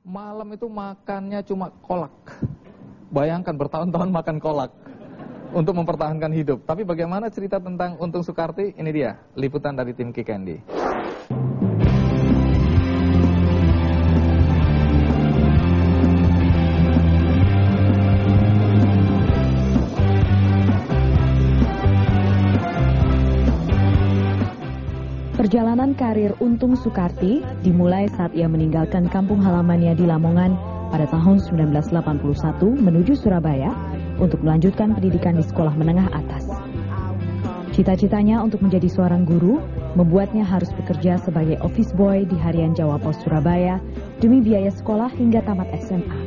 Malam itu makannya cuma kolak. Bayangkan bertahun-tahun makan kolak untuk mempertahankan hidup. Tapi bagaimana cerita tentang Untung Soekarti? Ini dia, liputan dari tim Kikendi. Perjalanan karir Untung Soekarti dimulai saat ia meninggalkan kampung halamannya di Lamongan pada tahun 1981 menuju Surabaya untuk melanjutkan pendidikan di sekolah menengah atas. Cita-citanya untuk menjadi seorang guru membuatnya harus bekerja sebagai office boy di Harian Jawa Pos Surabaya demi biaya sekolah hingga tamat SMA.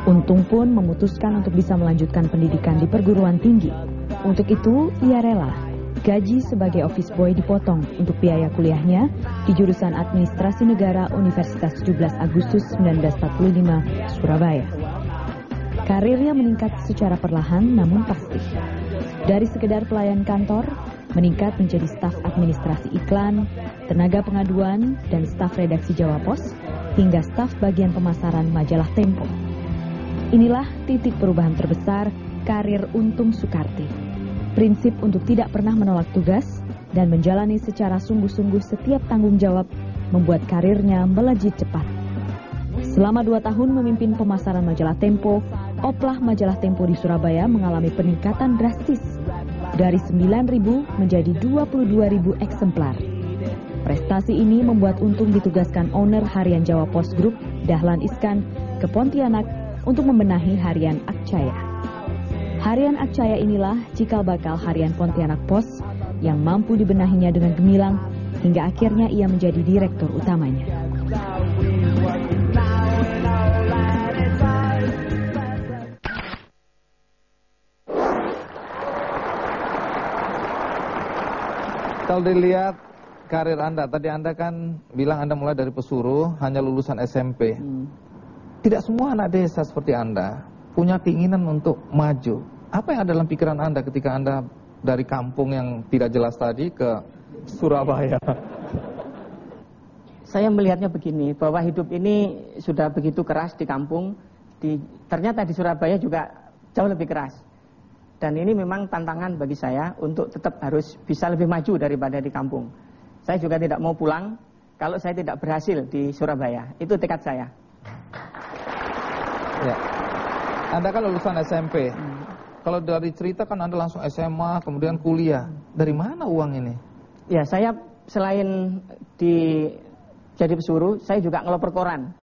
Untung pun memutuskan untuk bisa melanjutkan pendidikan di perguruan tinggi. Untuk itu, ia rela gaji sebagai office boy dipotong untuk biaya kuliahnya di jurusan Administrasi Negara Universitas 17 Agustus 1945, Surabaya. Karirnya meningkat secara perlahan namun pasti. Dari sekedar pelayan kantor, meningkat menjadi staf administrasi iklan, tenaga pengaduan, dan staf redaksi Jawa Pos, hingga staf bagian pemasaran majalah Tempo. Inilah titik perubahan terbesar karir Untung Soekarti. Prinsip untuk tidak pernah menolak tugas dan menjalani secara sungguh-sungguh setiap tanggung jawab membuat karirnya melejit cepat. Selama 2 tahun memimpin pemasaran majalah Tempo, oplah majalah Tempo di Surabaya mengalami peningkatan drastis dari 9.000 menjadi 22.000 eksemplar. Prestasi ini membuat Untung ditugaskan owner Harian Jawa Pos Group, Dahlan Iskan, ke Pontianak untuk membenahi Harian Akcaya. Harian Akcaya inilah cikal bakal Harian Pontianak Pos yang mampu dibenahinya dengan gemilang hingga akhirnya ia menjadi direktur utamanya. Kalau dilihat karir Anda, tadi Anda kan bilang Anda mulai dari pesuruh, hanya lulusan SMP. Tidak semua anak desa seperti Anda punya keinginan untuk maju. Apa yang ada dalam pikiran Anda ketika Anda dari kampung yang tidak jelas tadi ke Surabaya? Saya melihatnya begini, bahwa hidup ini sudah begitu keras di kampung, ternyata di Surabaya juga jauh lebih keras. Dan ini memang tantangan bagi saya untuk tetap harus bisa lebih maju daripada di kampung. Saya juga tidak mau pulang kalau saya tidak berhasil di Surabaya. Itu tekad saya. Ya. Anda kan lulusan SMP. Kalau dari cerita kan Anda langsung SMA, kemudian kuliah. Dari mana uang ini? Ya, saya selain jadi pesuruh, saya juga ngeloper koran.